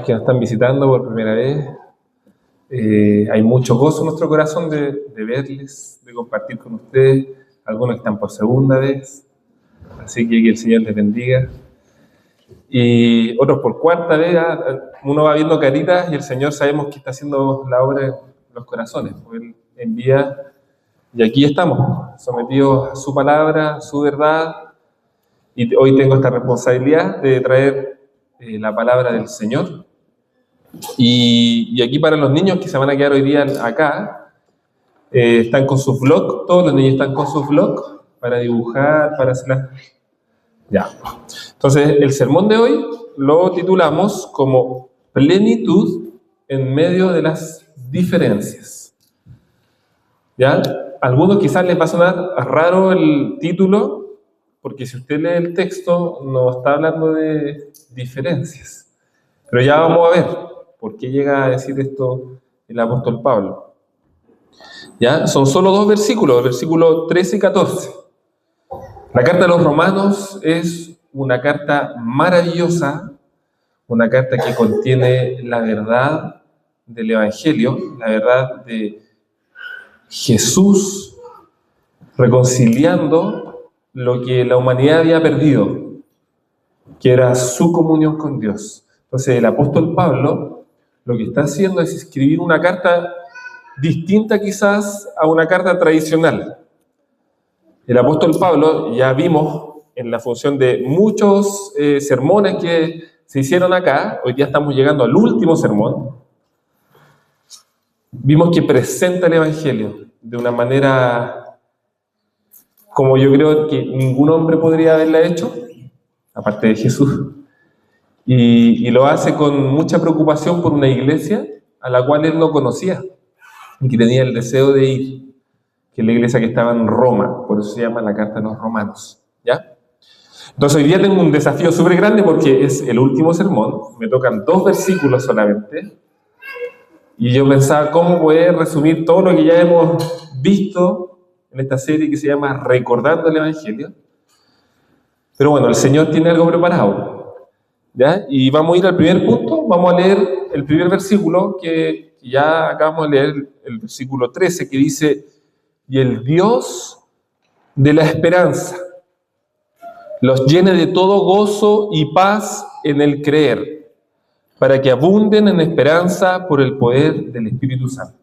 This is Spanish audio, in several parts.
que nos están visitando por primera vez. Hay mucho gozo en nuestro corazón de verles, de compartir con ustedes. Algunos están por segunda vez, así que el Señor les bendiga. Y otros por cuarta vez. Uno va viendo caritas y el Señor sabemos que está haciendo la obra en los corazones. Él envía y aquí estamos, sometidos a su palabra, a su verdad. Y hoy tengo esta responsabilidad de traer la palabra del Señor. Y aquí para los niños que se van a quedar hoy día acá, están con sus vlogs, todos los niños están con sus vlogs para dibujar, para hacer Ya. Entonces, el sermón de hoy lo titulamos como plenitud en medio de las diferencias. ¿Ya? A algunos quizás les va a sonar raro el título, porque si usted lee el texto, no está hablando de diferencias. Pero ya vamos a ver por qué llega a decir esto el apóstol Pablo. ¿Ya? Son solo dos versículos, versículos 13 y 14. La carta a los Romanos es una carta maravillosa, una carta que contiene la verdad del Evangelio, la verdad de Jesús reconciliando lo que la humanidad había perdido, que era su comunión con Dios. Entonces el apóstol Pablo lo que está haciendo es escribir una carta distinta quizás a una carta tradicional. El apóstol Pablo, ya vimos en la función de muchos sermones que se hicieron acá, hoy día estamos llegando al último sermón, vimos que presenta el Evangelio de una manera como yo creo que ningún hombre podría haberla hecho, aparte de Jesús, y lo hace con mucha preocupación por una iglesia a la cual él no conocía y que tenía el deseo de ir, que es la iglesia que estaba en Roma, por eso se llama la carta de los Romanos, ¿ya? Entonces hoy día tengo un desafío súper grande porque es el último sermón, me tocan 2 versículos solamente, y yo pensaba cómo poder resumir todo lo que ya hemos visto en esta serie que se llama Recordando el Evangelio. Pero bueno, el Señor tiene algo preparado, ¿ya? Y vamos a ir al primer punto, vamos a leer el primer versículo que ya acabamos de leer, el versículo 13, que dice: y el Dios de la esperanza los llene de todo gozo y paz en el creer, para que abunden en esperanza por el poder del Espíritu Santo.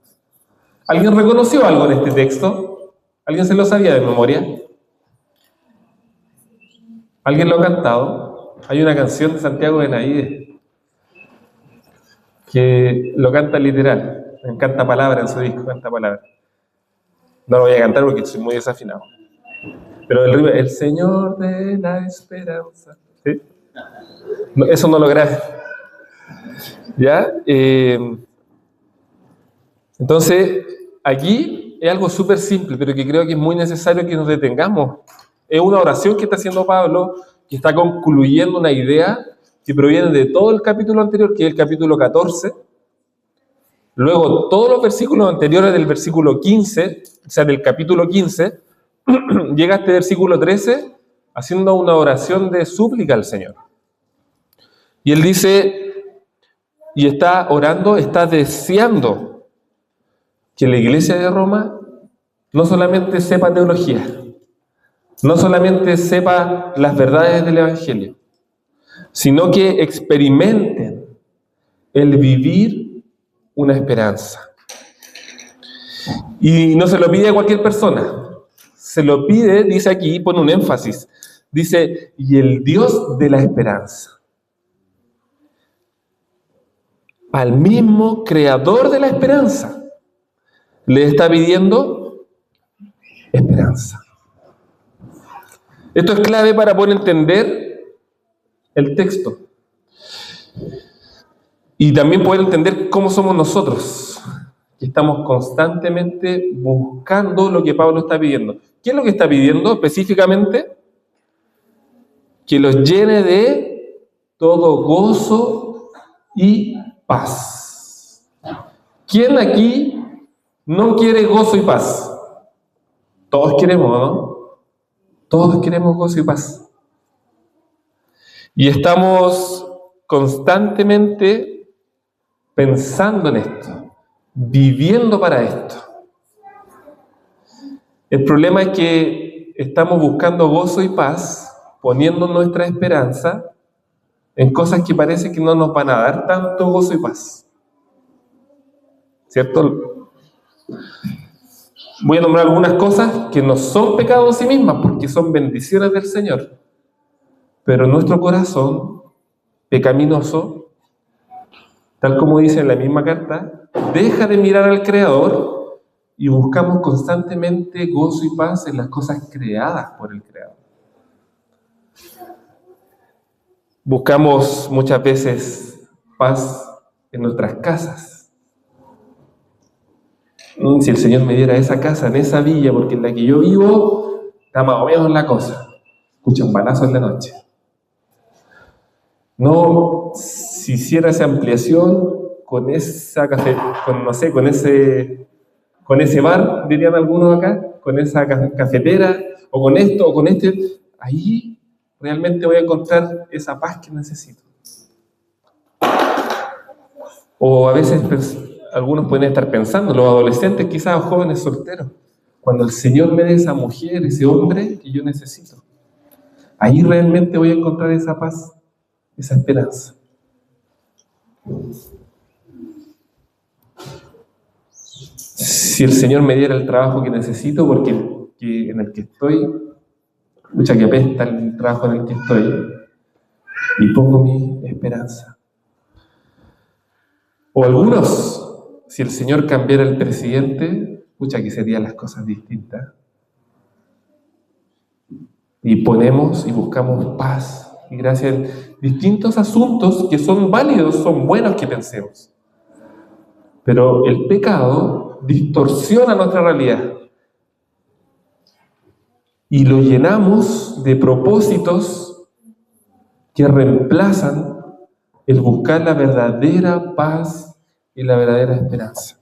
¿Alguien reconoció algo en este texto? ¿Alguien se lo sabía de memoria? ¿Alguien lo ha cantado? Hay una canción de Santiago Benavides que lo canta literal, canta palabra en su disco, canta palabra. No lo voy a cantar porque soy muy desafinado. Pero el Señor de la esperanza. ¿Sí? No, eso no lo grabé. ¿Ya? Entonces, aquí es algo súper simple, pero que creo que es muy necesario que nos detengamos. Es una oración que está haciendo Pablo, que está concluyendo una idea que proviene de todo el capítulo anterior, que es el capítulo 14. Luego, todos los versículos anteriores del versículo 15, o sea, del capítulo 15, llega a este versículo 13, haciendo una oración de súplica al Señor. Y él dice, y está orando, está deseando que la iglesia de Roma no solamente sepa teología, no solamente sepa las verdades del Evangelio, sino que experimenten el vivir una esperanza. Y no se lo pide a cualquier persona, se lo pide, dice aquí, pone un énfasis, dice, y el Dios de la esperanza. Al mismo creador de la esperanza le está pidiendo esperanza. Esto es clave para poder entender el texto y también poder entender cómo somos nosotros, que estamos constantemente buscando lo que Pablo está pidiendo. ¿Qué es lo que está pidiendo específicamente? Que los llene de todo gozo y paz. ¿Quién aquí no quiere gozo y paz? Todos queremos, ¿no? Todos queremos gozo y paz. Y estamos constantemente pensando en esto, viviendo para esto. El problema es que estamos buscando gozo y paz, poniendo nuestra esperanza en cosas que parece que no nos van a dar tanto gozo y paz. ¿Cierto? Voy a nombrar algunas cosas que no son pecado en sí mismas, porque son bendiciones del Señor. Pero nuestro corazón pecaminoso, tal como dice en la misma carta, deja de mirar al Creador y buscamos constantemente gozo y paz en las cosas creadas por el Creador. Buscamos muchas veces paz en nuestras casas. Si el Señor me diera esa casa, en esa villa, porque en la que yo vivo está más o menos la cosa. Escucha un balazo en la noche. No, si hiciera esa ampliación con esa café, con ese bar, dirían algunos acá, con esa cafetera, o con esto, o con este, ahí realmente voy a encontrar esa paz que necesito. O a veces algunos pueden estar pensando, los adolescentes, quizás los jóvenes solteros, cuando el Señor me dé esa mujer, ese hombre que yo necesito, ahí realmente voy a encontrar esa paz, esa esperanza. Si el Señor me diera el trabajo que necesito, porque en el que estoy, escucha que apesta el trabajo en el que estoy, y pongo mi esperanza. O algunos, si el Señor cambiara el presidente, escucha que serían las cosas distintas. Y ponemos y buscamos paz y gracia en distintos asuntos que son válidos, son buenos que pensemos. Pero el pecado distorsiona nuestra realidad y lo llenamos de propósitos que reemplazan el buscar la verdadera paz y la verdadera esperanza.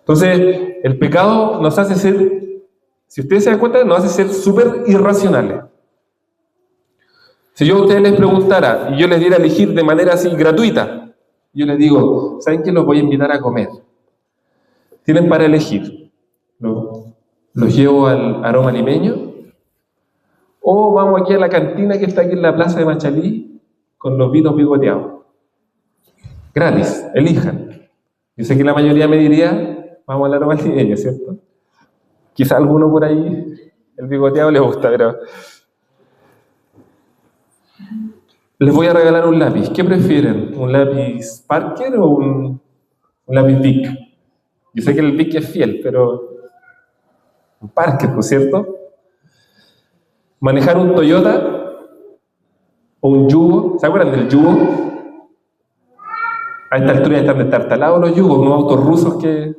Entonces, el pecado nos hace ser, si ustedes se dan cuenta, nos hace ser súper irracionales. Si yo a ustedes les preguntara y yo les diera a elegir de manera así gratuita, yo les digo, ¿saben qué? Los voy a invitar a comer. Tienen para elegir. Los llevo al Aroma Limeño, o vamos aquí a la cantina que está aquí en la plaza de Machalí con los vinos bigoteados. Gratis, elijan. Yo sé que la mayoría me diría, vamos al Aroma Limeño, ¿cierto? Quizá alguno por ahí, el bigoteado les gusta, pero les voy a regalar un lápiz. ¿Qué prefieren? ¿Un lápiz Parker o un lápiz Bic? Yo sé que el Bic es fiel, pero un Parker, ¿no es cierto? Manejar un Toyota o un Yugo. ¿Se acuerdan del Yugo? A esta altura ya están destartalados los Yugos, unos autos rusos que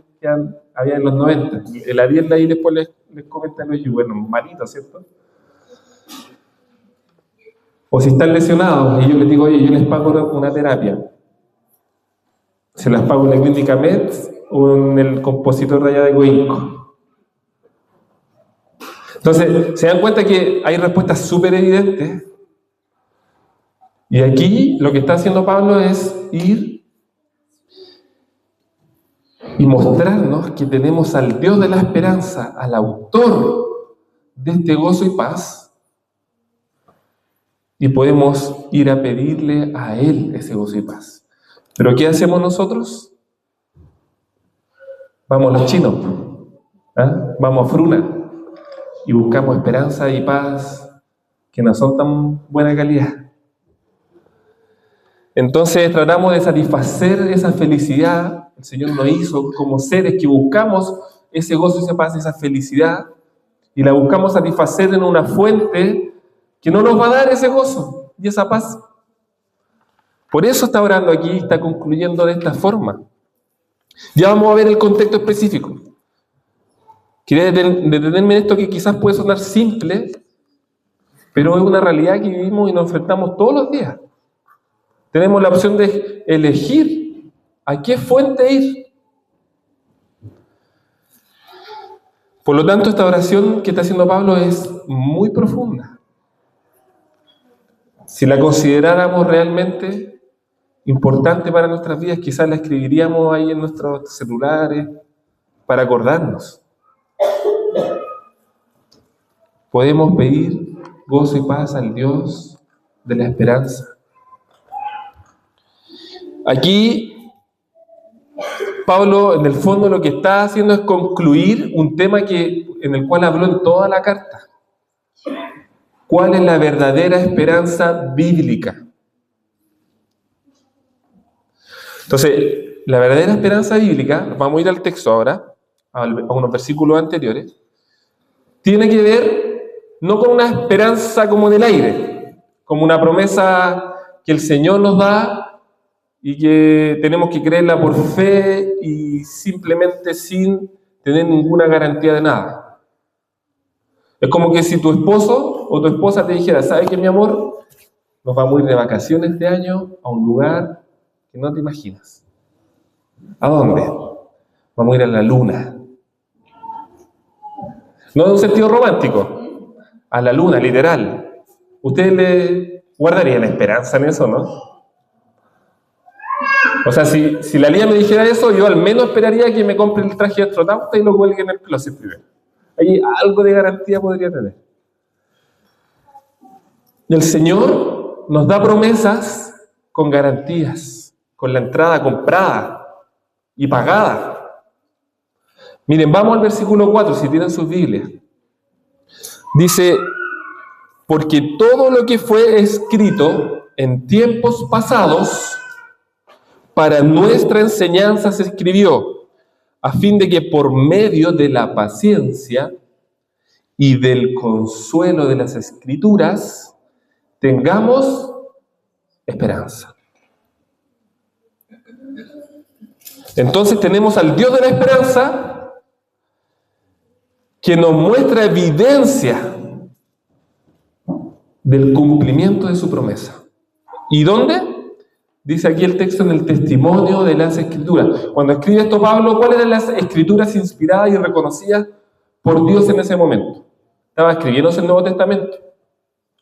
había en los 90. El Ariel de ahí después les comenta los Yugos, bueno, malitos, ¿cierto? O si están lesionados y yo les digo, oye, yo les pago una terapia. Se las pago en la Clínica Metz o en el compositor de allá de Coinco. Entonces, se dan cuenta que hay respuestas súper evidentes. Y aquí lo que está haciendo Pablo es ir y mostrarnos que tenemos al Dios de la esperanza, al autor de este gozo y paz, y podemos ir a pedirle a Él ese gozo y paz. ¿Pero qué hacemos nosotros? Vamos a los chinos, vamos a Fruna y buscamos esperanza y paz que no son tan buena calidad. Entonces tratamos de satisfacer esa felicidad. El Señor nos hizo como seres que buscamos ese gozo, esa paz, esa felicidad, y la buscamos satisfacer en una fuente que no nos va a dar ese gozo y esa paz. Por eso está orando aquí, está concluyendo de esta forma. Ya vamos a ver el contexto específico. Quería detenerme en esto que quizás puede sonar simple, pero es una realidad que vivimos y nos enfrentamos todos los días. Tenemos la opción de elegir a qué fuente ir. Por lo tanto, esta oración que está haciendo Pablo es muy profunda. Si la consideráramos realmente, importante para nuestras vidas, quizás la escribiríamos ahí en nuestros celulares para acordarnos. Podemos pedir gozo y paz al Dios de la esperanza. Aquí, Pablo, en el fondo, lo que está haciendo es concluir un tema en el cual habló en toda la carta. ¿Cuál es la verdadera esperanza bíblica? Entonces, la verdadera esperanza bíblica, vamos a ir al texto ahora, a unos versículos anteriores, tiene que ver no con una esperanza como del aire, como una promesa que el Señor nos da y que tenemos que creerla por fe y simplemente sin tener ninguna garantía de nada. Es como que si tu esposo o tu esposa te dijera, ¿sabes qué, mi amor? Nos vamos a ir de vacaciones este año a un lugar que no te imaginas. ¿A dónde? Vamos a ir a la luna. No en un sentido romántico, a la luna, literal. ¿Usted le guardaría la esperanza en eso, no? O sea, si la Lía me dijera eso, yo al menos esperaría que me compre el traje de astronauta y lo cuelgue en el closet primero. Ahí algo de garantía podría tener. Y el Señor nos da promesas con garantías, con la entrada comprada y pagada. Miren, vamos al versículo 4, si tienen sus Biblias. Dice, porque todo lo que fue escrito en tiempos pasados para nuestra enseñanza se escribió, a fin de que por medio de la paciencia y del consuelo de las Escrituras tengamos esperanza. Entonces tenemos al Dios de la esperanza que nos muestra evidencia del cumplimiento de su promesa. ¿Y dónde? Dice aquí el texto, en el testimonio de las Escrituras. Cuando escribe esto Pablo, ¿cuáles eran las Escrituras inspiradas y reconocidas por Dios en ese momento? Estaba escribiéndose el Nuevo Testamento.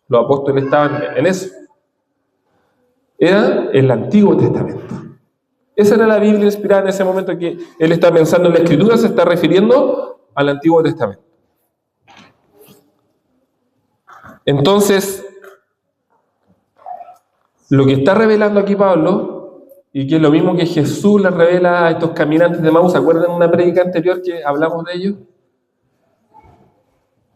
Los apóstoles estaban en eso. Era el Antiguo Testamento. Esa era la Biblia inspirada en ese momento que él está pensando en la Escritura, se está refiriendo al Antiguo Testamento. Entonces, lo que está revelando aquí Pablo, y que es lo mismo que Jesús le revela a estos caminantes de Maús, ¿se acuerdan de una prédica anterior que hablamos de ello?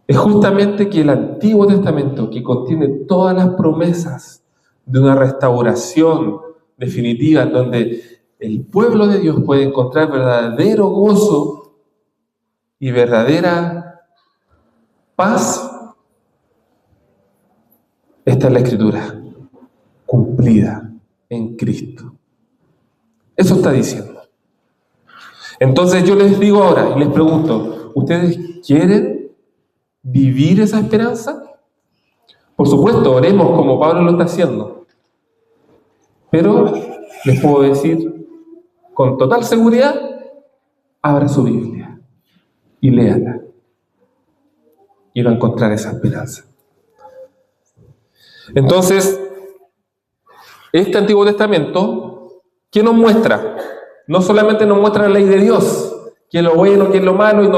Es justamente que el Antiguo Testamento, que contiene todas las promesas de una restauración definitiva, donde el pueblo de Dios puede encontrar verdadero gozo y verdadera paz, esta es la Escritura cumplida en Cristo. Eso está diciendo. Entonces yo les digo ahora y les pregunto, ¿ustedes quieren vivir esa esperanza? Por supuesto, oremos como Pablo lo está haciendo. Pero les puedo decir con total seguridad, abra su Biblia y léala. Y va a encontrar esa esperanza. Entonces, este Antiguo Testamento, ¿qué nos muestra? No solamente nos muestra la ley de Dios, qué es lo bueno, qué es lo malo, y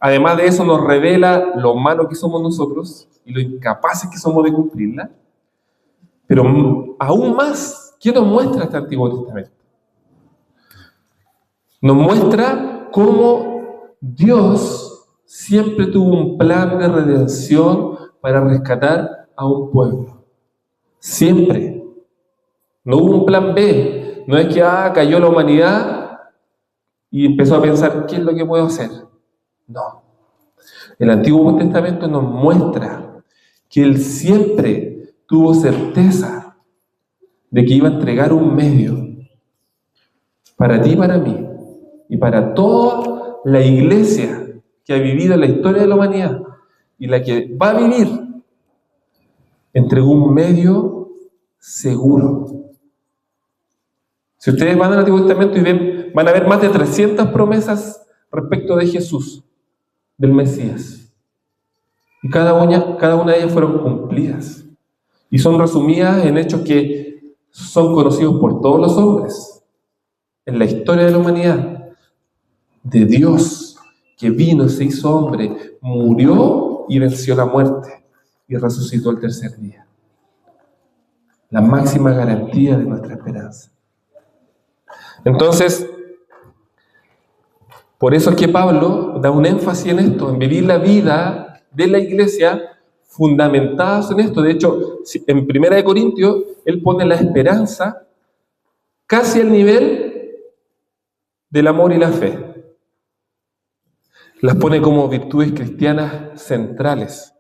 además de eso nos revela lo malo que somos nosotros y lo incapaces que somos de cumplirla. Pero aún más, ¿qué nos muestra este Antiguo Testamento? Nos muestra cómo Dios siempre tuvo un plan de redención para rescatar a un pueblo. Siempre. No hubo un plan B. No es que cayó la humanidad y empezó a pensar, ¿qué es lo que puedo hacer? No. El Antiguo Testamento nos muestra que Él siempre tuvo certeza de que iba a entregar un medio para ti y para mí y para toda la iglesia que ha vivido en la historia de la humanidad y la que va a vivir. Entregó un medio seguro. Si ustedes van al Antiguo Testamento y van a ver más de 300 promesas respecto de Jesús, del Mesías. Y cada una de ellas fueron cumplidas. Y son resumidas en hechos que son conocidos por todos los hombres en la historia de la humanidad, de Dios que vino, se hizo hombre, murió y venció la muerte y resucitó el tercer día. La máxima garantía de nuestra esperanza. Entonces, por eso es que Pablo da un énfasis en esto, en vivir la vida de la iglesia fundamentados en esto. De hecho, en 1 Corintios, él pone la esperanza casi al nivel del amor y la fe. Las pone como virtudes cristianas centrales.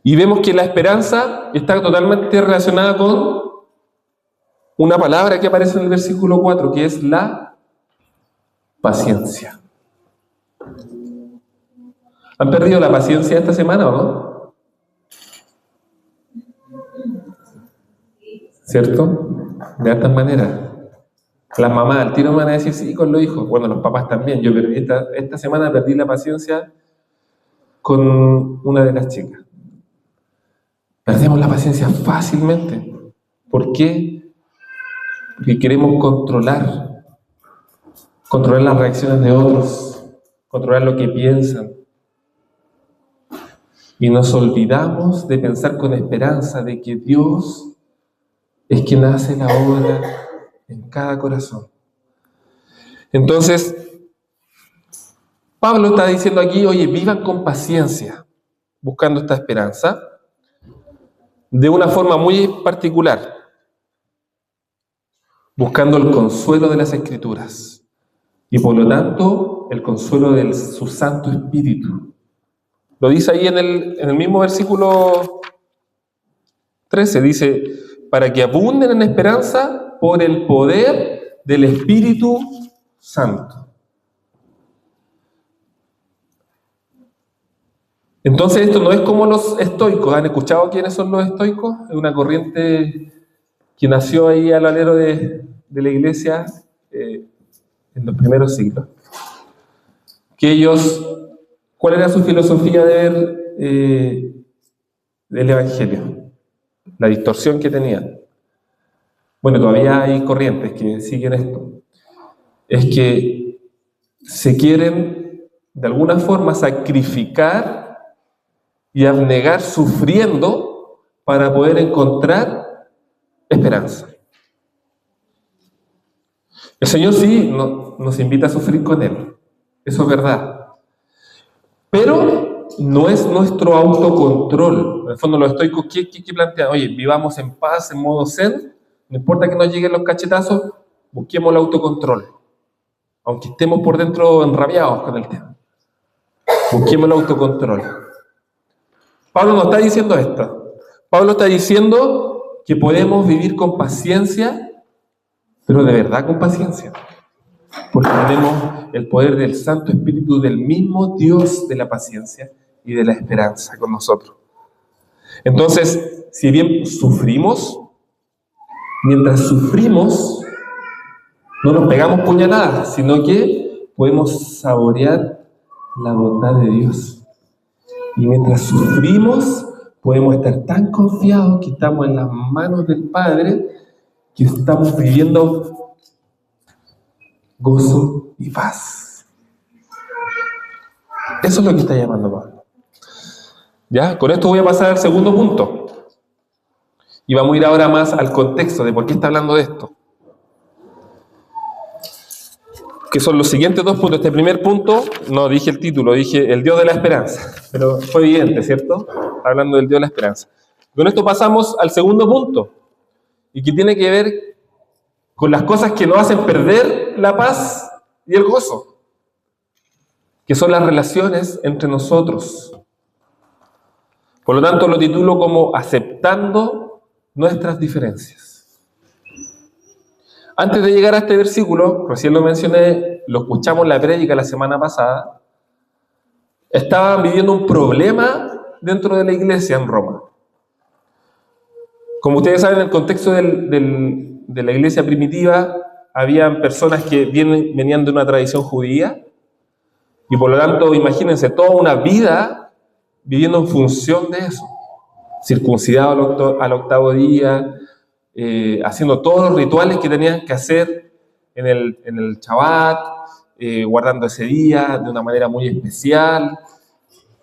Y vemos que la esperanza está totalmente relacionada con una palabra que aparece en el versículo 4, que es la paciencia. ¿Han perdido la paciencia esta semana o no? ¿Cierto? De altas maneras. Las mamás al tiro me van a decir sí con los hijos. Bueno, los papás también. Yo perdí esta semana perdí la paciencia con una de las chicas. Perdemos la paciencia fácilmente. ¿Por qué? Porque queremos controlar las reacciones de otros, controlar lo que piensan. Y nos olvidamos de pensar con esperanza de que Dios es quien hace la obra en cada corazón. Entonces, Pablo está diciendo aquí, oye, vivan con paciencia, buscando esta esperanza, de una forma muy particular, buscando el consuelo de las Escrituras, y por lo tanto, el consuelo de su Santo Espíritu. Lo dice ahí en el mismo versículo 13, dice, para que abunden en esperanza por el poder del Espíritu Santo. Entonces esto no es como los estoicos. ¿Han escuchado quiénes son los estoicos? Es una corriente que nació ahí al alero de la iglesia en los primeros siglos. Que ellos, ¿cuál era su filosofía de ver del Evangelio? La distorsión que tenían. Bueno, todavía hay corrientes que siguen esto. Es que se quieren de alguna forma sacrificar y abnegar sufriendo para poder encontrar esperanza. El Señor sí nos invita a sufrir con Él, eso es verdad. Pero no es nuestro autocontrol. En el fondo los estoicos, ¿qué plantean? Oye, vivamos en paz, en modo zen, no importa que nos lleguen los cachetazos, busquemos el autocontrol. Aunque estemos por dentro enrabiados con el tema. Busquemos el autocontrol. Pablo no está diciendo esto. Pablo está diciendo que podemos vivir con paciencia, pero de verdad con paciencia. Porque tenemos el poder del Santo Espíritu, del mismo Dios de la paciencia y de la esperanza con nosotros. Entonces, si bien sufrimos, mientras sufrimos, no nos pegamos puñaladas, sino que podemos saborear la bondad de Dios. Y mientras sufrimos, podemos estar tan confiados que estamos en las manos del Padre, que estamos viviendo gozo y paz. Eso es lo que está llamando Pablo. ¿Ya? Con esto voy a pasar al segundo punto. Y vamos a ir ahora más al contexto de por qué está hablando de esto. Que son los siguientes dos puntos. Este primer punto, no dije el título, dije el Dios de la esperanza. Pero fue evidente, ¿cierto? Hablando del Dios de la esperanza. Con esto pasamos al segundo punto. Y que tiene que ver con las cosas que nos hacen perder la paz y el gozo. Que son las relaciones entre nosotros. Por lo tanto, lo titulo como aceptando nuestras diferencias. Antes de llegar a este versículo, recién lo mencioné, lo escuchamos en la prédica la semana pasada, estaban viviendo un problema dentro de la iglesia en Roma. Como ustedes saben, en el contexto de la iglesia primitiva, habían personas que venían de una tradición judía, y por lo tanto, imagínense, toda una vida viviendo en función de eso. Circuncidado al octavo día, haciendo todos los rituales que tenían que hacer en el Shabbat, guardando ese día de una manera muy especial,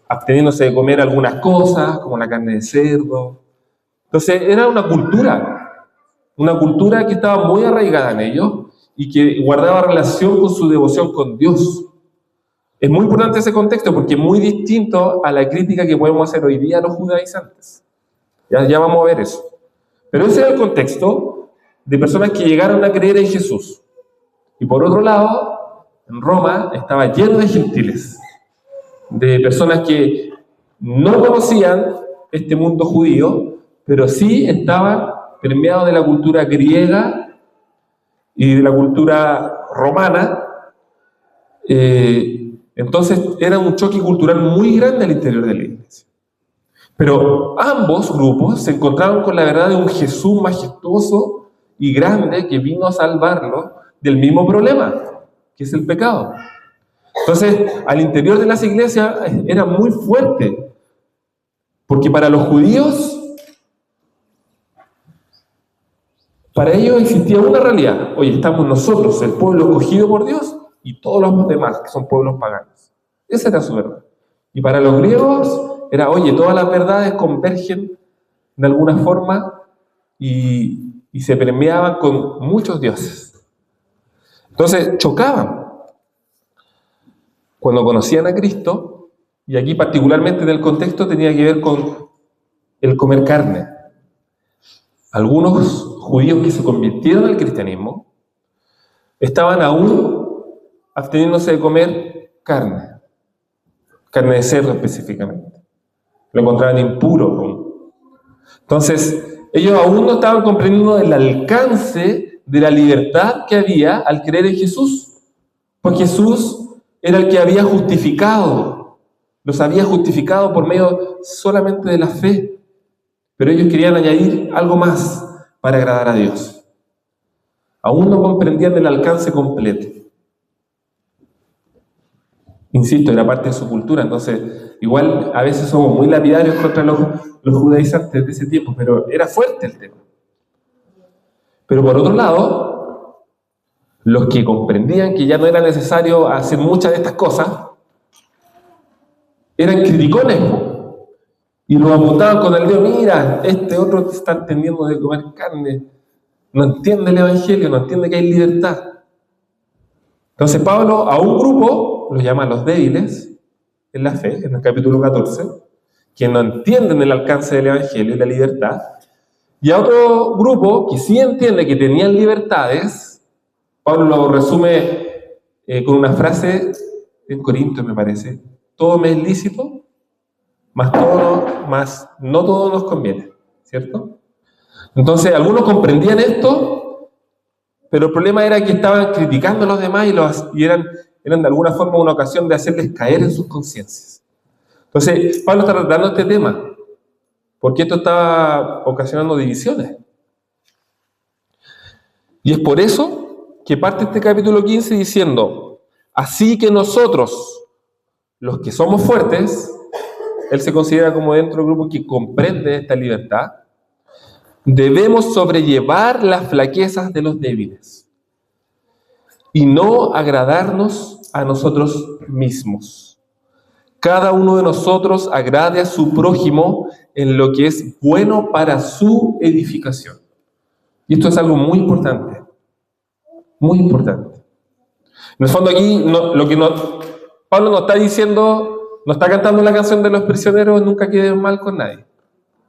absteniéndose de comer algunas cosas, como la carne de cerdo. Entonces era una cultura que estaba muy arraigada en ellos y que guardaba relación con su devoción con Dios. Es muy importante ese contexto porque es muy distinto a la crítica que podemos hacer hoy día a los judaizantes. Ya vamos a ver eso. Pero ese era el contexto de personas que llegaron a creer en Jesús. Y por otro lado, en Roma estaba lleno de gentiles, de personas que no conocían este mundo judío, pero sí estaban permeados de la cultura griega y de la cultura romana. Entonces era un choque cultural muy grande al interior de la iglesia. Pero ambos grupos se encontraron con la verdad de un Jesús majestuoso y grande que vino a salvarlos del mismo problema, que es el pecado. Entonces, al interior de las iglesias era muy fuerte, porque para los judíos, para ellos existía una realidad. Oye, estamos nosotros, el pueblo escogido por Dios, y todos los demás, que son pueblos paganos. Esa era su verdad. Y para los griegos era, oye, todas las verdades convergen de alguna forma y se permeaban con muchos dioses. Entonces, chocaban. Cuando conocían a Cristo, y aquí particularmente en el contexto tenía que ver con el comer carne. Algunos judíos que se convirtieron al cristianismo estaban aún absteniéndose de comer carne de cerdo específicamente. Lo encontraban impuro. Entonces, ellos aún no estaban comprendiendo el alcance de la libertad que había al creer en Jesús. Porque Jesús era el que había justificado, los había justificado por medio solamente de la fe. Pero ellos querían añadir algo más para agradar a Dios. Aún no comprendían el alcance completo. Insisto, era parte de su cultura, entonces igual a veces somos muy lapidarios contra los judaizantes de ese tiempo, pero era fuerte el tema. Pero por otro lado, los que comprendían que ya no era necesario hacer muchas de estas cosas, eran criticones, y lo apuntaban con el dedo, mira, este otro te está entendiendo de comer carne, no entiende el evangelio, no entiende que hay libertad. Entonces Pablo a un grupo los llama los débiles en la fe, en el capítulo 14, que no entienden el alcance del evangelio y la libertad, y a otro grupo que sí entiende que tenían libertades. Pablo lo resume con una frase en Corintios, me parece: todo me es lícito, mas no todo nos conviene, ¿cierto? Entonces algunos comprendían esto, pero el problema era que estaban criticando a los demás y eran de alguna forma una ocasión de hacerles caer en sus conciencias. Entonces Pablo está tratando este tema porque esto está ocasionando divisiones. Y es por eso que parte este capítulo 15 diciendo: así que nosotros, los que somos fuertes, él se considera como dentro del grupo que comprende esta libertad, debemos sobrellevar las flaquezas de los débiles y no agradarnos a nosotros mismos. Cada uno de nosotros agrade a su prójimo en lo que es bueno para su edificación. Y esto es algo muy importante. Muy importante. En el fondo aquí, Pablo no está diciendo, no está cantando la canción de los prisioneros, nunca queden mal con nadie.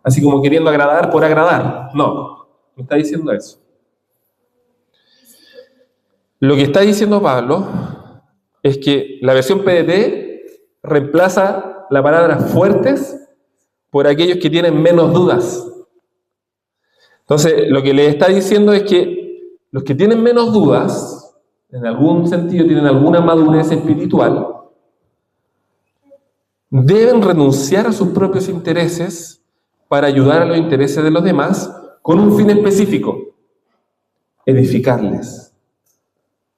Así como queriendo agradar por agradar. No está diciendo eso. Lo que está diciendo Pablo es que la versión PDT reemplaza la palabra fuertes por aquellos que tienen menos dudas. Entonces, lo que le está diciendo es que los que tienen menos dudas, en algún sentido tienen alguna madurez espiritual, deben renunciar a sus propios intereses para ayudar a los intereses de los demás con un fin específico: edificarles.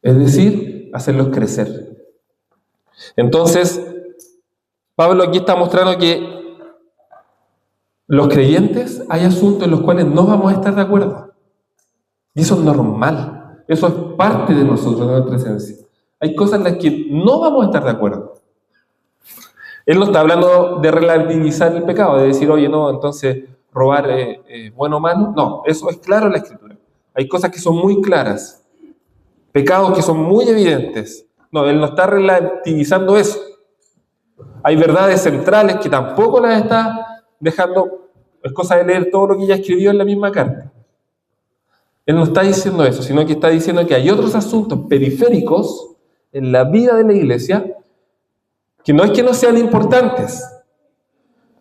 Es decir, hacerlos crecer. Entonces, Pablo aquí está mostrando que los creyentes hay asuntos en los cuales no vamos a estar de acuerdo. Y eso es normal. Eso es parte de nosotros, de nuestra esencia. Hay cosas en las que no vamos a estar de acuerdo. Él no está hablando de relativizar el pecado, de decir, oye, no, entonces robar bueno o malo. No, eso es claro en la Escritura. Hay cosas que son muy claras, pecados que son muy evidentes. No, él no está relativizando eso. Hay verdades centrales que tampoco las está dejando. Es cosa de leer todo lo que ella escribió en la misma carta. Él no está diciendo eso, sino que está diciendo que hay otros asuntos periféricos en la vida de la iglesia que no es que no sean importantes,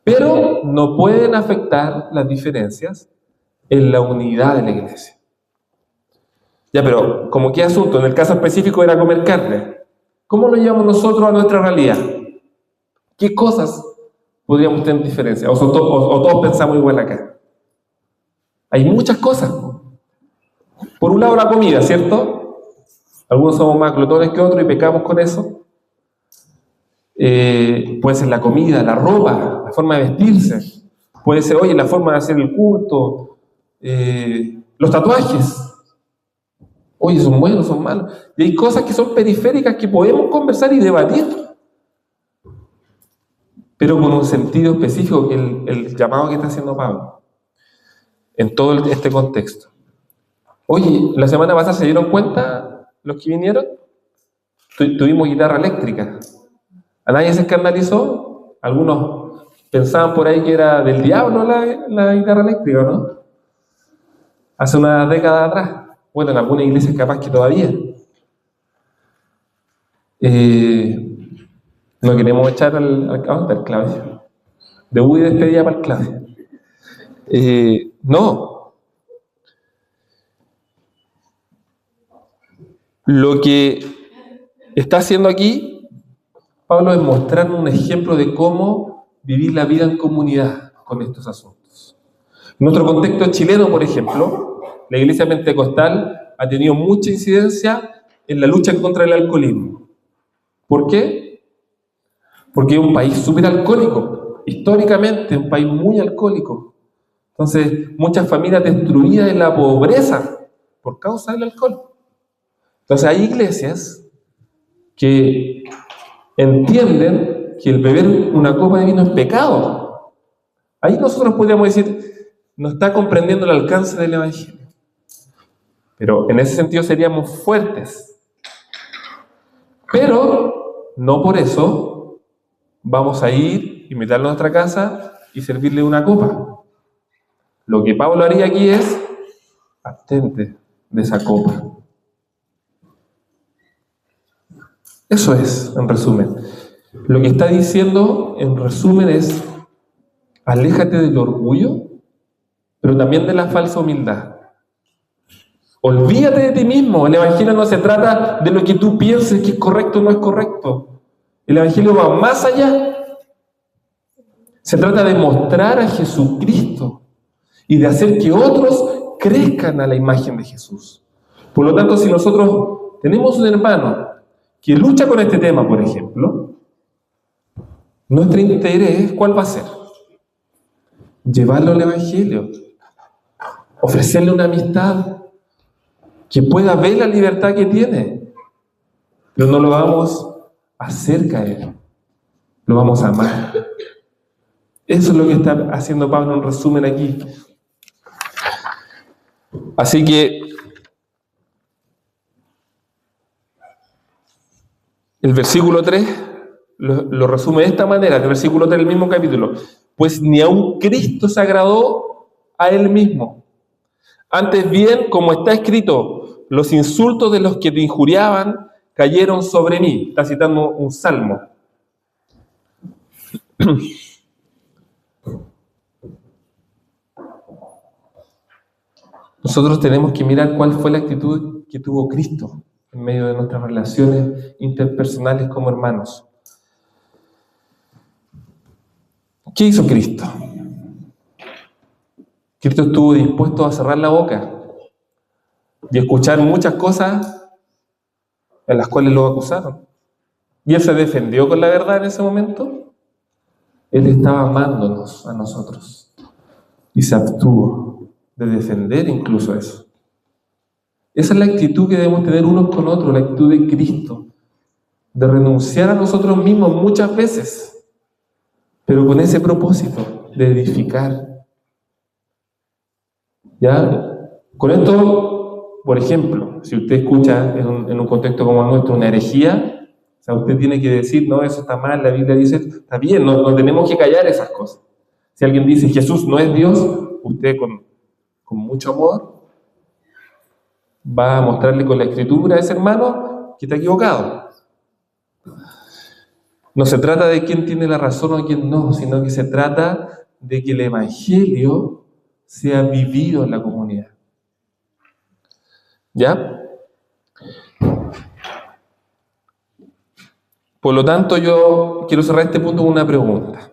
pero no pueden afectar las diferencias en la unidad de la iglesia. Ya, pero ¿como qué asunto? En el caso específico era comer carne. ¿Cómo lo llevamos nosotros a nuestra realidad? ¿Qué cosas podríamos tener diferencia? O todos pensamos igual acá. Hay muchas cosas. Por un lado la comida, ¿cierto? Algunos somos más glotones que otros y pecamos con eso. Puede ser la comida, la ropa, la forma de vestirse. Puede ser, oye, la forma de hacer el culto. Los tatuajes. Oye, ¿son buenos, son malos? Y hay cosas que son periféricas que podemos conversar y debatir, pero con un sentido específico, que el llamado que está haciendo Pablo en todo este contexto. Oye, la semana pasada ¿se dieron cuenta los que vinieron? Tuvimos guitarra eléctrica. ¿A nadie se escandalizó? Algunos pensaban por ahí que era del diablo la guitarra eléctrica, ¿no? Hace una década atrás. Bueno, en algunas iglesias capaz que todavía. No queremos echar al Claudio. Debut y despedida para el Claudio. No. Lo que está haciendo aquí Pablo es mostrar un ejemplo de cómo vivir la vida en comunidad con estos asuntos. En nuestro contexto chileno, por ejemplo, la iglesia pentecostal ha tenido mucha incidencia en la lucha contra el alcoholismo. ¿Por qué? Porque es un país súper alcohólico, históricamente un país muy alcohólico. Entonces, muchas familias destruidas en la pobreza por causa del alcohol. Entonces, hay iglesias que entienden que el beber una copa de vino es pecado. Ahí nosotros podríamos decir, no está comprendiendo el alcance del Evangelio. Pero en ese sentido seríamos fuertes. Pero no por eso vamos a ir, invitarlo a nuestra casa y servirle una copa. Lo que Pablo haría aquí es, abstente de esa copa. Eso es, en resumen. Lo que está diciendo, en resumen, es, aléjate del orgullo, pero también de la falsa humildad. Olvídate de ti mismo. El Evangelio no se trata de lo que tú pienses que es correcto o no es correcto. El Evangelio va más allá. Se trata de mostrar a Jesucristo y de hacer que otros crezcan a la imagen de Jesús. Por lo tanto, si nosotros tenemos un hermano que lucha con este tema, por ejemplo, nuestro interés, ¿cuál va a ser? Llevarlo al Evangelio, ofrecerle una amistad, que pueda ver la libertad que tiene, pero no lo vamos a hacer caer, lo vamos a amar. Eso es lo que está haciendo Pablo en resumen aquí. Así que el versículo 3 lo resume de esta manera, el versículo 3 del mismo capítulo. Pues ni aun Cristo se agradó a él mismo. Antes bien, como está escrito, los insultos de los que te injuriaban cayeron sobre mí. Está citando un salmo. Nosotros tenemos que mirar cuál fue la actitud que tuvo Cristo en medio de nuestras relaciones interpersonales como hermanos. ¿Qué hizo Cristo? Cristo estuvo dispuesto a cerrar la boca y escuchar muchas cosas en las cuales lo acusaron. ¿Y él se defendió con la verdad en ese momento? Él estaba amándonos a nosotros y se abstuvo de defender incluso eso. Esa es la actitud que debemos tener unos con otros, la actitud de Cristo, de renunciar a nosotros mismos muchas veces, pero con ese propósito de edificar. ¿Ya? Con esto, por ejemplo, si usted escucha en un contexto como el nuestro una herejía, o sea, usted tiene que decir, no, eso está mal, la Biblia dice, está bien, no tenemos que callar esas cosas. Si alguien dice, Jesús no es Dios, usted con mucho amor va a mostrarle con la escritura a ese hermano que está equivocado. No se trata de quién tiene la razón o quién no, sino que se trata de que el Evangelio sea vivido en la comunidad. ¿Ya? Por lo tanto, yo quiero cerrar este punto con una pregunta.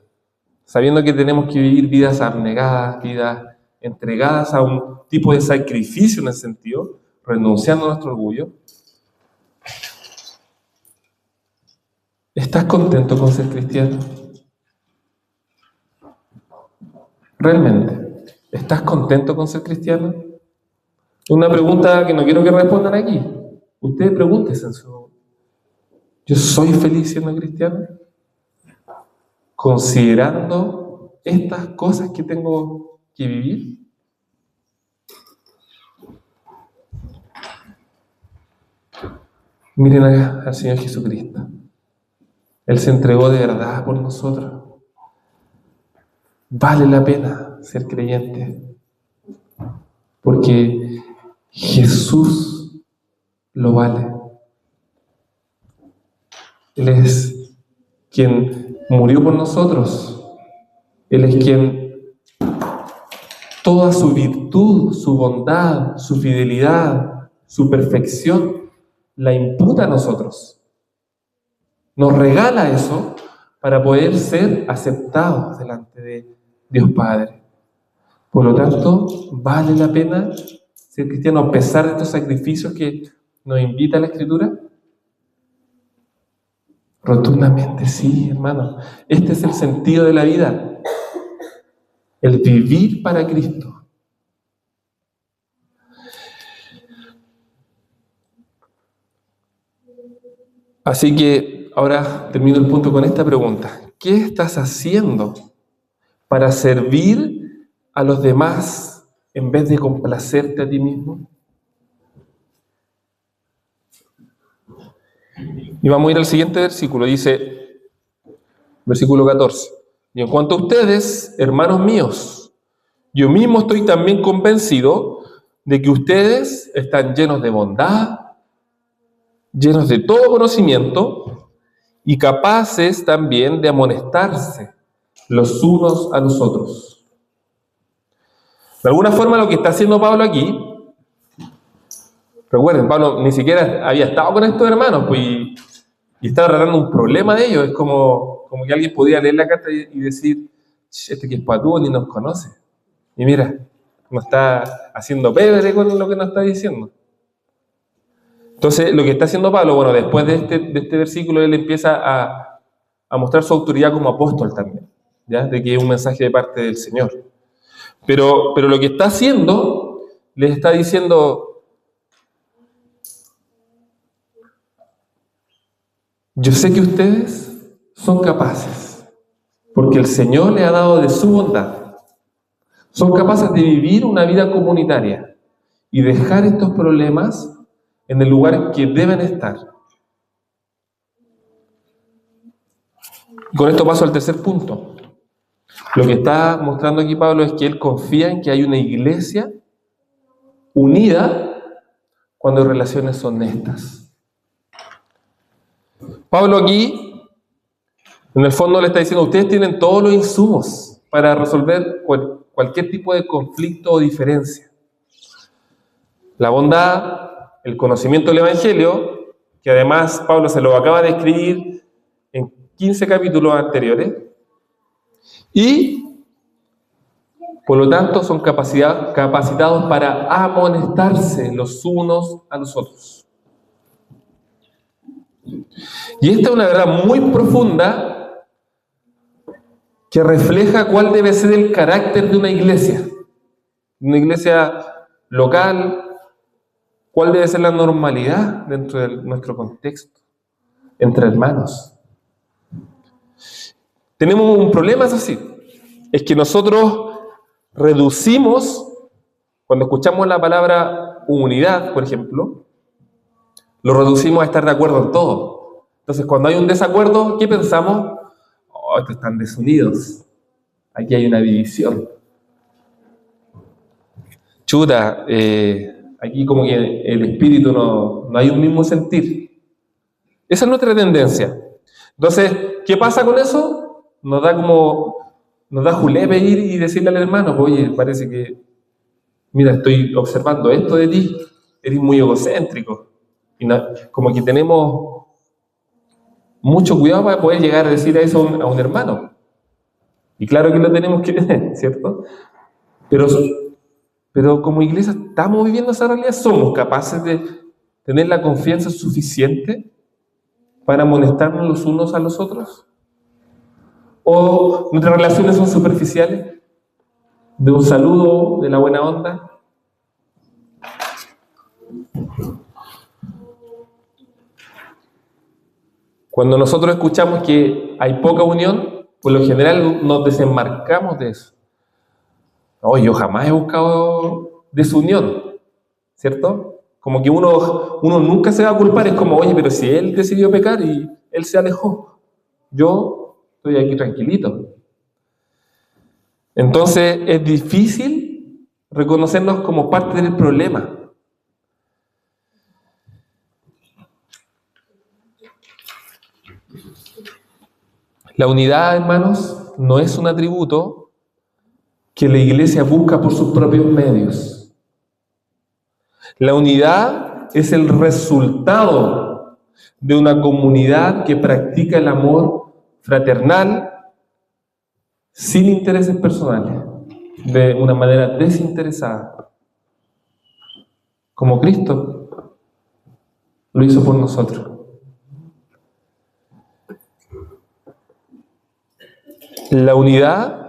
Sabiendo que tenemos que vivir vidas abnegadas, vidas entregadas a un tipo de sacrificio en ese sentido, renunciando a nuestro orgullo, ¿estás contento con ser cristiano? ¿Realmente? ¿Estás contento con ser cristiano? Una pregunta que no quiero que respondan aquí. Ustedes pregúntense en su... ¿Yo soy feliz siendo cristiano? Considerando estas cosas que tengo que vivir. Miren al Señor Jesucristo. Él se entregó de verdad por nosotros. Vale la pena ser creyente, porque Jesús lo vale. Él es quien murió por nosotros. Él es quien toda su virtud, su bondad, su fidelidad, su perfección la imputa a nosotros. Nos regala eso para poder ser aceptados delante de Dios Padre. Por lo tanto, vale la pena ser cristiano a pesar de estos sacrificios que nos invita la Escritura. Rotundamente sí, hermano. Este es el sentido de la vida. El vivir para Cristo. Así que ahora termino el punto con esta pregunta. ¿Qué estás haciendo para servir a los demás en vez de complacerte a ti mismo? Y vamos a ir al siguiente versículo. Dice, versículo 14. Y en cuanto a ustedes, hermanos míos, yo mismo estoy también convencido de que ustedes están llenos de bondad, llenos de todo conocimiento y capaces también de amonestarse los unos a los otros. De alguna forma lo que está haciendo Pablo aquí, recuerden, Pablo ni siquiera había estado con estos hermanos, pues, y estaba tratando un problema de ellos. Es como que alguien podía leer la carta y decir, este que es patúo ni nos conoce. Y mira, nos está haciendo pebre con lo que nos está diciendo. Entonces, lo que está haciendo Pablo, bueno, después de este versículo, él empieza a mostrar su autoridad como apóstol también, ¿ya? De que es un mensaje de parte del Señor. Pero lo que está haciendo, les está diciendo, yo sé que ustedes son capaces, porque el Señor les ha dado de su bondad. Son capaces de vivir una vida comunitaria y dejar estos problemas en el lugar que deben estar. Con esto paso al tercer punto. Lo que está mostrando aquí Pablo es que él confía en que hay una iglesia unida cuando hay relaciones honestas. Pablo aquí, en el fondo le está diciendo, ustedes tienen todos los insumos para resolver cualquier tipo de conflicto o diferencia. La bondad, el conocimiento del Evangelio, que además Pablo se lo acaba de escribir en 15 capítulos anteriores, y por lo tanto son capacitados para amonestarse los unos a los otros. Y esta es una verdad muy profunda que refleja cuál debe ser el carácter de una iglesia local, ¿Cuál debe ser la normalidad dentro de nuestro contexto, entre hermanos? Tenemos un problema, eso sí, es que nosotros reducimos, cuando escuchamos la palabra unidad, por ejemplo, lo reducimos a estar de acuerdo en todo. Entonces, cuando hay un desacuerdo, ¿qué pensamos? Oh, estos están desunidos. Aquí hay una división. Chuta, aquí como que el espíritu no hay un mismo sentir. Esa es nuestra tendencia. Entonces, ¿qué pasa con eso? Nos da julepe ir y decirle al hermano, oye, parece que, mira, estoy observando esto de ti, eres muy egocéntrico. Y como que tenemos mucho cuidado para poder llegar a decir eso a un hermano. Y claro que lo tenemos que tener, ¿cierto? Pero como iglesia, ¿estamos viviendo esa realidad? ¿Somos capaces de tener la confianza suficiente para amonestarnos los unos a los otros? ¿O nuestras relaciones son superficiales? ¿De un saludo, de la buena onda? Cuando nosotros escuchamos que hay poca unión, por lo general nos desenmarcamos de eso. No, yo jamás he buscado desunión, ¿cierto? Como que uno nunca se va a culpar, es como, oye, pero si él decidió pecar y él se alejó, yo estoy aquí tranquilito. Entonces es difícil reconocernos como parte del problema. La unidad, hermanos, no es un atributo que la iglesia busca por sus propios medios. La unidad es el resultado de una comunidad que practica el amor fraternal sin intereses personales, de una manera desinteresada, como Cristo lo hizo por nosotros. La unidad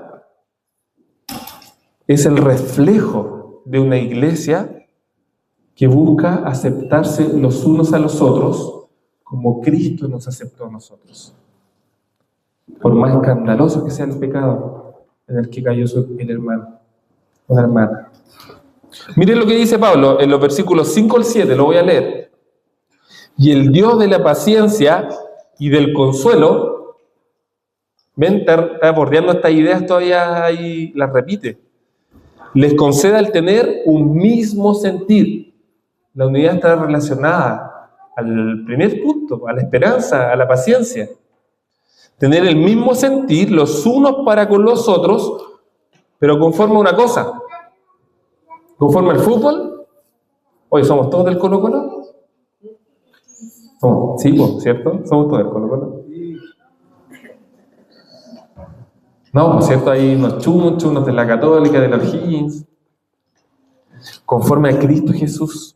es el reflejo de una iglesia que busca aceptarse los unos a los otros como Cristo nos aceptó a nosotros. Por más escandaloso que sea el pecado en el que cayó el hermano o la hermana. Miren lo que dice Pablo en los versículos 5 al 7, lo voy a leer. Y el Dios de la paciencia y del consuelo, ven, está bordeando estas ideas todavía ahí, las repite, les conceda el tener un mismo sentir. La unidad está relacionada al primer punto, a la esperanza, a la paciencia. Tener el mismo sentir los unos para con los otros, pero conforme a una cosa. Conforme al fútbol. Oye, ¿somos todos del Colo-Colo? Sí, ¿cierto? Somos todos del Colo-Colo. No, por cierto, hay unos chunos de la Católica, de los Higgins. Conforme a Cristo Jesús.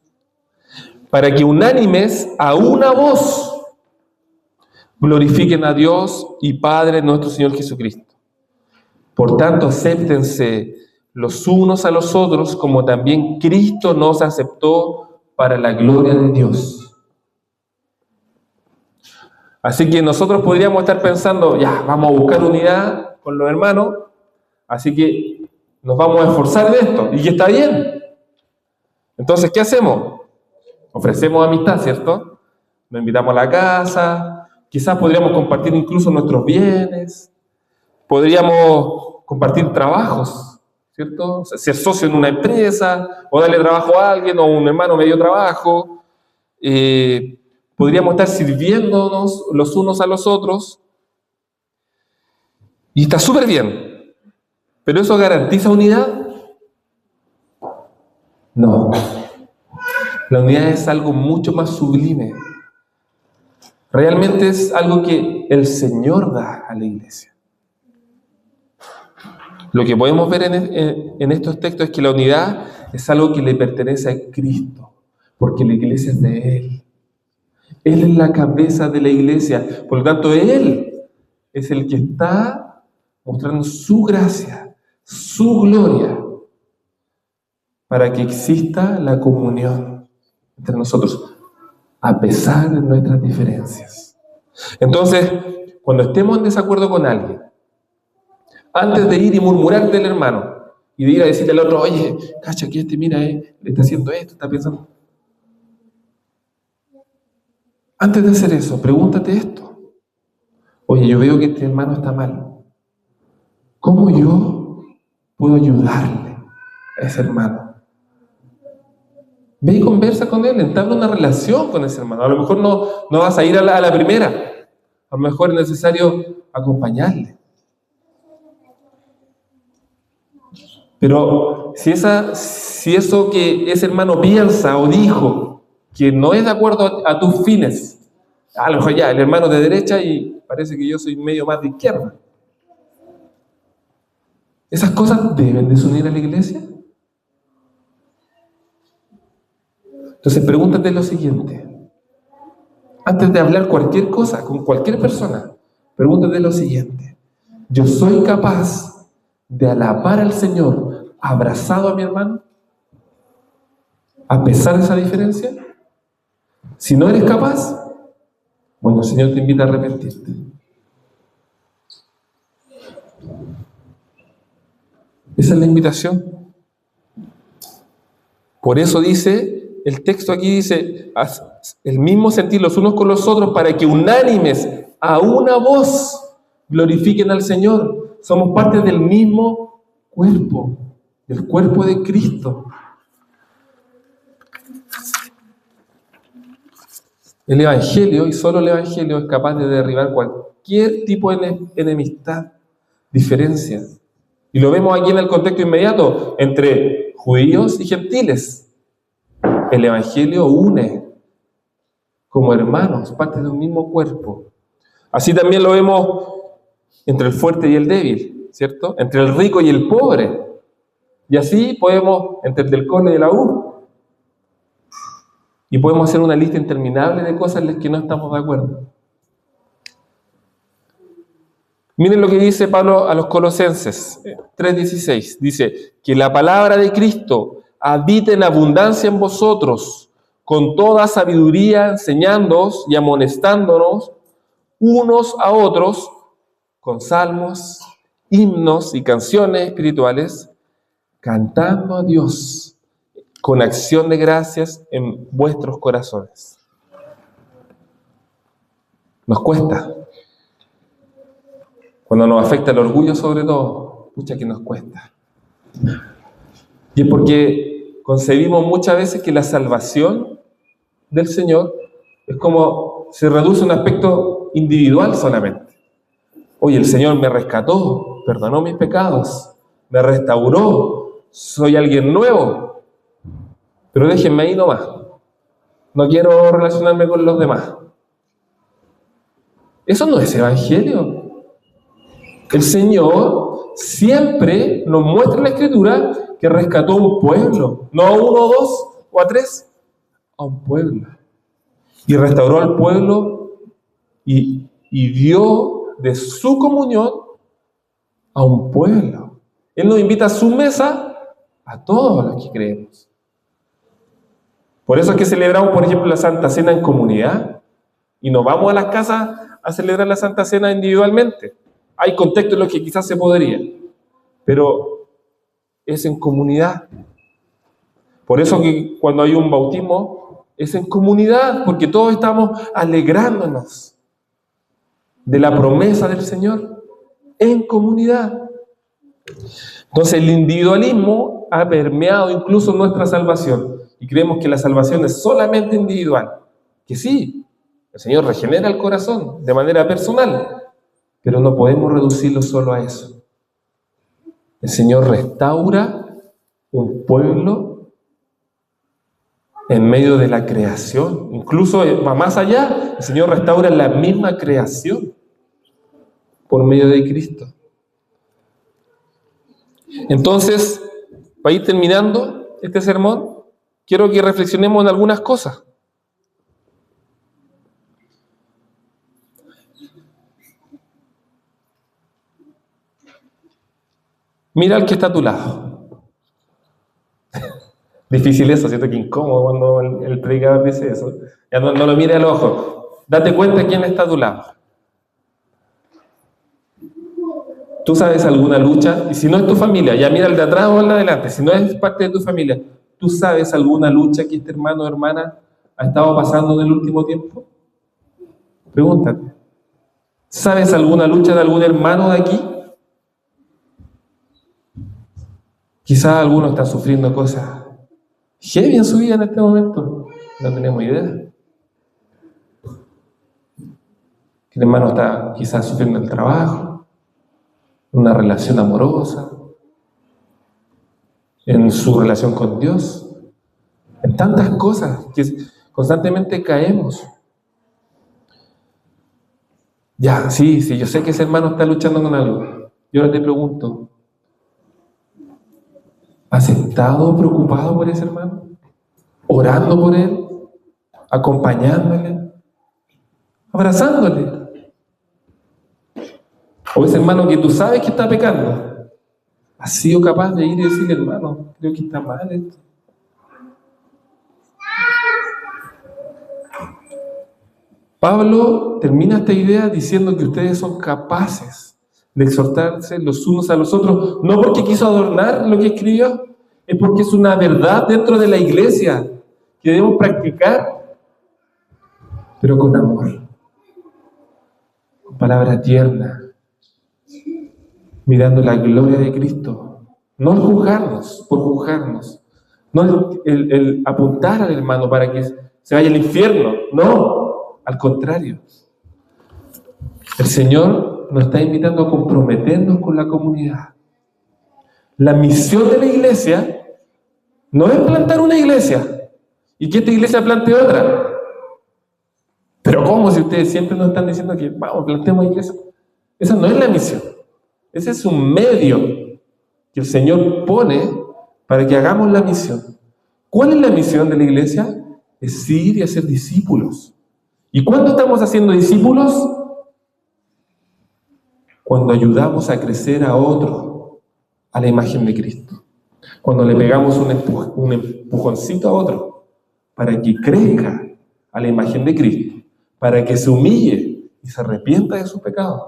Para que unánimes a una voz glorifiquen a Dios y Padre nuestro Señor Jesucristo. Por tanto, acéptense los unos a los otros como también Cristo nos aceptó para la gloria de Dios. Así que nosotros podríamos estar pensando, ya, vamos a buscar unidad con los hermanos, así que nos vamos a esforzar en esto, y que está bien. Entonces, ¿qué hacemos? Ofrecemos amistad, ¿cierto? Nos invitamos a la casa, quizás podríamos compartir incluso nuestros bienes, podríamos compartir trabajos, ¿cierto? Ser socio en una empresa, o darle trabajo a alguien, o un hermano me dio trabajo. Podríamos estar sirviéndonos los unos a los otros, y está súper bien. ¿Pero eso garantiza unidad? No. La unidad es algo mucho más sublime. Realmente es algo que el Señor da a la iglesia. Lo que podemos ver en estos textos es que la unidad es algo que le pertenece a Cristo, porque la iglesia es de Él. Él es la cabeza de la iglesia, por lo tanto Él es el que está mostrando su gracia, su gloria, para que exista la comunión. entre nosotros, a pesar de nuestras diferencias. Entonces, cuando estemos en desacuerdo con alguien, antes de ir y murmurar del hermano, y de ir a decirle al otro, oye, cacha, que mira, le está haciendo esto, está pensando. Antes de hacer eso, pregúntate esto. Oye, yo veo que este hermano está mal. ¿Cómo yo puedo ayudarle a ese hermano? Ve y conversa con él, entabla una relación con ese hermano. A lo mejor no vas a ir a la primera. A lo mejor es necesario acompañarle. Pero si eso que ese hermano piensa o dijo que no es de acuerdo a tus fines, a lo mejor ya, el hermano de derecha y parece que yo soy medio más de izquierda. ¿Esas cosas deben desunir a la iglesia? Entonces pregúntate lo siguiente. Antes de hablar cualquier cosa con cualquier persona, pregúntate lo siguiente. ¿Yo soy capaz de alabar al Señor abrazado a mi hermano? ¿A pesar de esa diferencia? Si no eres capaz, bueno, el Señor te invita a arrepentirte. Esa es la invitación. Por eso dice, el texto aquí dice, el mismo sentir los unos con los otros para que unánimes a una voz glorifiquen al Señor. Somos parte del mismo cuerpo, del cuerpo de Cristo. El Evangelio, y solo el Evangelio, es capaz de derribar cualquier tipo de enemistad, diferencia. Y lo vemos aquí en el contexto inmediato, entre judíos y gentiles. El Evangelio une como hermanos, parte de un mismo cuerpo. Así también lo vemos entre el fuerte y el débil, ¿cierto? Entre el rico y el pobre. Y así podemos, entre el del Cole y de la U. Y podemos hacer una lista interminable de cosas en las que no estamos de acuerdo. Miren lo que dice Pablo a los Colosenses 3:16. Dice, que la palabra de Cristo habite en abundancia en vosotros, con toda sabiduría, enseñándoos y amonestándonos unos a otros con salmos, himnos y canciones espirituales, cantando a Dios con acción de gracias en vuestros corazones. Nos cuesta. Cuando nos afecta el orgullo sobre todo, pucha que nos cuesta. Y es porque concebimos muchas veces que la salvación del Señor es como, se reduce a un aspecto individual solamente. Oye, el Señor me rescató, perdonó mis pecados, me restauró, soy alguien nuevo. Pero déjenme ahí nomás. No quiero relacionarme con los demás. Eso no es evangelio. El Señor siempre nos muestra en la Escritura que rescató a un pueblo, no a uno, dos o a tres, a un pueblo. Y restauró al pueblo y dio de su comunión a un pueblo. Él nos invita a su mesa a todos los que creemos. Por eso es que celebramos, por ejemplo, la Santa Cena en comunidad y nos vamos a las casas a celebrar la Santa Cena individualmente. Hay contextos en los que quizás se podría, pero es en comunidad. Por eso que cuando hay un bautismo es en comunidad, porque todos estamos alegrándonos de la promesa del Señor en comunidad. Entonces el individualismo ha permeado incluso nuestra salvación y creemos que la salvación es solamente individual, que sí, el Señor regenera el corazón de manera personal, pero no podemos reducirlo solo a eso. El Señor restaura un pueblo en medio de la creación, incluso va más allá, el Señor restaura la misma creación por medio de Cristo. Entonces, para ir terminando este sermón, quiero que reflexionemos en algunas cosas. Mira al que está a tu lado. Difícil eso, ¿cierto? Que incómodo cuando el predicador dice eso. Ya no lo mire al ojo. Date cuenta quién está a tu lado. ¿Tú sabes alguna lucha? Y si no es tu familia, ya mira el de atrás o el de adelante. Si no es parte de tu familia, ¿tú sabes alguna lucha que este hermano o hermana ha estado pasando en el último tiempo? Pregúntate. ¿Sabes alguna lucha de algún hermano de aquí? Quizás alguno está sufriendo cosas heavy en su vida en este momento. No tenemos idea. El hermano está quizás sufriendo el trabajo, una relación amorosa, en su relación con Dios, en tantas cosas que constantemente caemos. Ya, sí, yo sé que ese hermano está luchando con algo. Yo ahora te pregunto, ¿has estado preocupado por ese hermano? ¿Orando por él? ¿Acompañándole? ¿Abrazándole? ¿O ese hermano que tú sabes que está pecando? ¿Has sido capaz de ir y decirle, hermano, creo que está mal esto? Pablo termina esta idea diciendo que ustedes son capaces de exhortarse los unos a los otros, no porque quiso adornar lo que escribió, es porque es una verdad dentro de la iglesia que debemos practicar, pero con amor, con palabra tierna, mirando la gloria de Cristo, no el juzgarnos por juzgarnos, no el apuntar al hermano para que se vaya al infierno, no. Al contrario, el Señor nos está invitando a comprometernos con la comunidad. La misión de la iglesia no es plantar una iglesia y que esta iglesia plante otra. Pero ¿cómo si ustedes siempre nos están diciendo que vamos, plantemos iglesia? Esa no es la misión. Ese es un medio que el Señor pone para que hagamos la misión. ¿Cuál es la misión de la iglesia? Es ir y hacer discípulos. ¿Y cuándo estamos haciendo discípulos? Cuando ayudamos a crecer a otro a la imagen de Cristo. Cuando le pegamos un empujoncito a otro para que crezca a la imagen de Cristo, para que se humille y se arrepienta de sus pecados,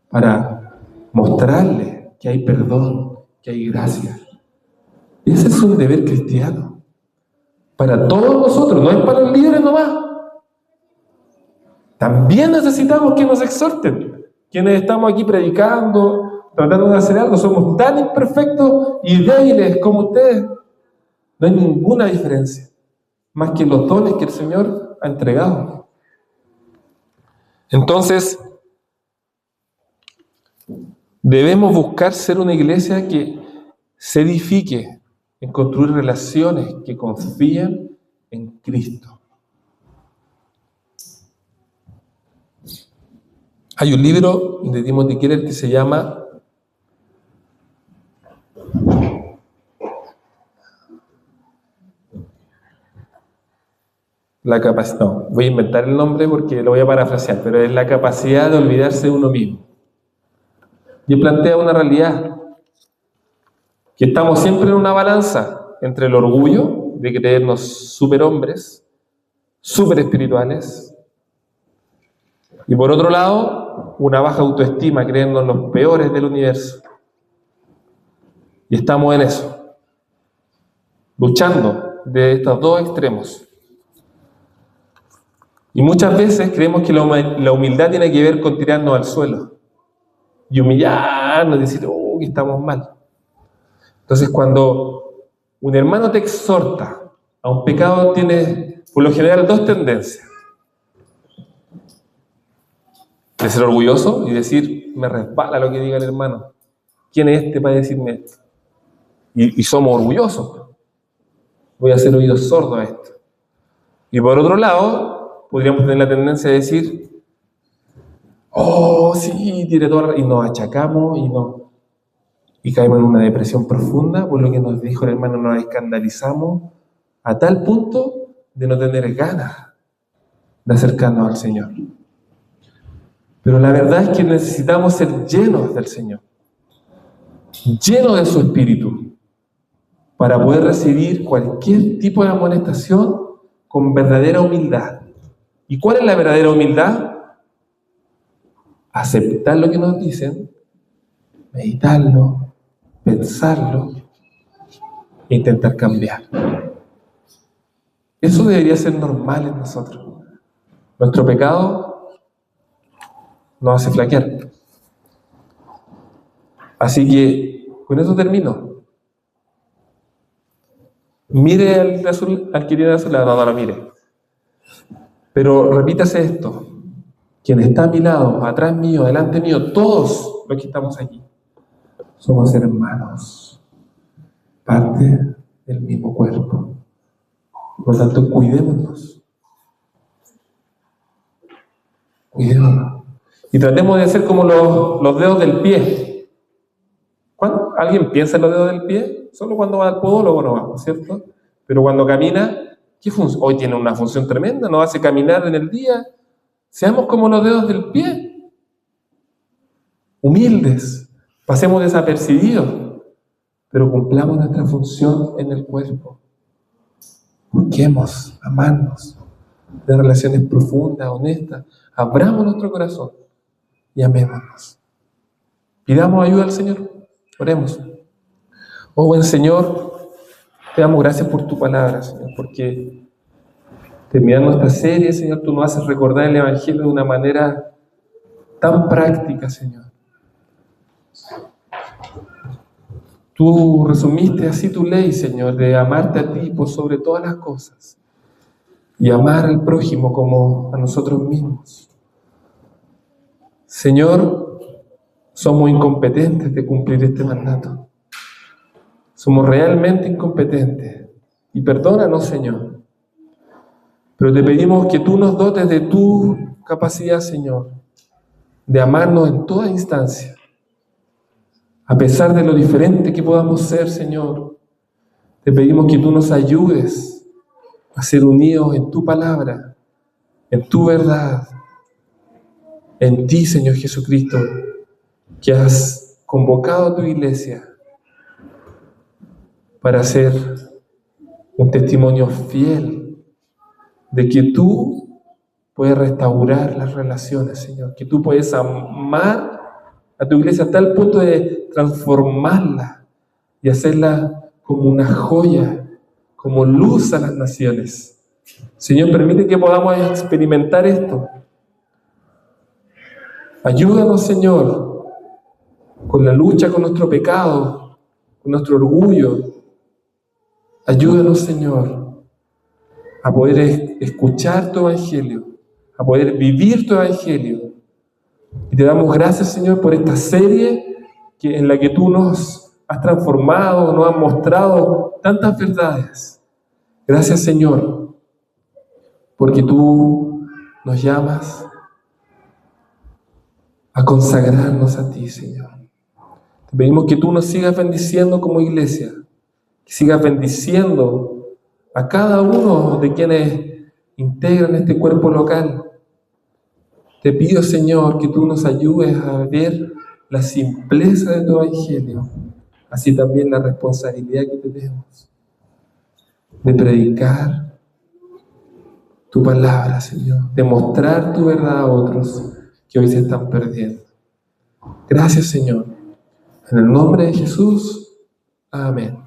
para mostrarle que hay perdón, que hay gracia. Ese es un deber cristiano. Para todos nosotros, no es para los líderes nomás. También necesitamos que nos exhorten. Quienes estamos aquí predicando, tratando de hacer algo, somos tan imperfectos y débiles como ustedes. No hay ninguna diferencia, más que los dones que el Señor ha entregado. Entonces, debemos buscar ser una iglesia que se edifique en construir relaciones que confían en Cristo. Hay un libro de Timothy Keller que se llama voy a inventar el nombre porque lo voy a parafrasear, pero es la capacidad de olvidarse de uno mismo. Y plantea una realidad, que estamos siempre en una balanza entre el orgullo de creernos superhombres, super espirituales, y por otro lado, una baja autoestima, creernos los peores del universo. Y estamos en eso, luchando de estos dos extremos. Y muchas veces creemos que la humildad tiene que ver con tirarnos al suelo y humillarnos y decir, que estamos mal. Entonces, cuando un hermano te exhorta a un pecado, tiene por lo general dos tendencias: de ser orgulloso y decir, me resbala lo que diga el hermano. ¿Quién es este para decirme esto? Y somos orgullosos. Voy a hacer oídos sordos a esto. Y por otro lado, podríamos tener la tendencia de decir, sí, tiene todo, y nos achacamos y caemos en una depresión profunda por lo que nos dijo el hermano, nos escandalizamos a tal punto de no tener ganas de acercarnos al Señor. Pero la verdad es que necesitamos ser llenos del Señor, llenos de su Espíritu. para poder recibir cualquier tipo de amonestación con verdadera humildad. ¿Y cuál es la verdadera humildad? Aceptar lo que nos dicen, meditarlo, pensarlo e intentar cambiar. Eso debería ser normal en nosotros. Nuestro pecado nos hace flaquear. Así que con eso termino. Mire al que tiene a su lado, no lo mire. Pero repítase esto: quien está a mi lado, atrás mío, delante mío, todos los que estamos aquí, somos hermanos, parte del mismo cuerpo. Por lo tanto, cuidémonos. Cuidémonos. Y tratemos de ser como los dedos del pie. ¿Cuándo alguien piensa en los dedos del pie? Solo cuando va al podólogo no va, ¿cierto? Pero cuando camina, ¿qué función? Hoy tiene una función tremenda, nos hace caminar en el día. Seamos como los dedos del pie. Humildes. Pasemos desapercibidos, pero cumplamos nuestra función en el cuerpo. Busquemos amarnos de relaciones profundas, honestas. Abramos nuestro corazón y amémonos. Pidamos ayuda al Señor. Oremos. Oh buen Señor, te damos gracias por tu palabra, Señor, porque terminando esta serie, Señor, tú nos haces recordar el Evangelio de una manera tan práctica, Señor. Tú resumiste así tu ley, Señor, de amarte a ti por sobre todas las cosas y amar al prójimo como a nosotros mismos. Señor, somos incompetentes de cumplir este mandato. Somos realmente incompetentes. Y perdónanos, Señor. Pero te pedimos que tú nos dotes de tu capacidad, Señor, de amarnos en toda instancia. A pesar de lo diferente que podamos ser, Señor, te pedimos que tú nos ayudes a ser unidos en tu palabra, en tu verdad, en ti, Señor Jesucristo, que has convocado a tu iglesia para ser un testimonio fiel de que tú puedes restaurar las relaciones, Señor, que tú puedes amar a tu iglesia a tal punto de transformarla y hacerla como una joya, como luz a las naciones. Señor, permite que podamos experimentar esto. Ayúdanos, Señor, con la lucha con nuestro pecado, con nuestro orgullo. Ayúdanos, Señor, a poder escuchar tu Evangelio, a poder vivir tu Evangelio. Y te damos gracias, Señor, por esta serie en la que tú nos has transformado, nos has mostrado tantas verdades. Gracias, Señor, porque tú nos llamas a consagrarnos a ti, Señor. Te pedimos que tú nos sigas bendiciendo como iglesia, que sigas bendiciendo a cada uno de quienes integran este cuerpo local. Te pido, Señor, que tú nos ayudes a ver la simpleza de tu Evangelio, así también la responsabilidad que tenemos de predicar tu palabra, Señor, de mostrar tu verdad a otros que hoy se están perdiendo. Gracias, Señor. En el nombre de Jesús, amén.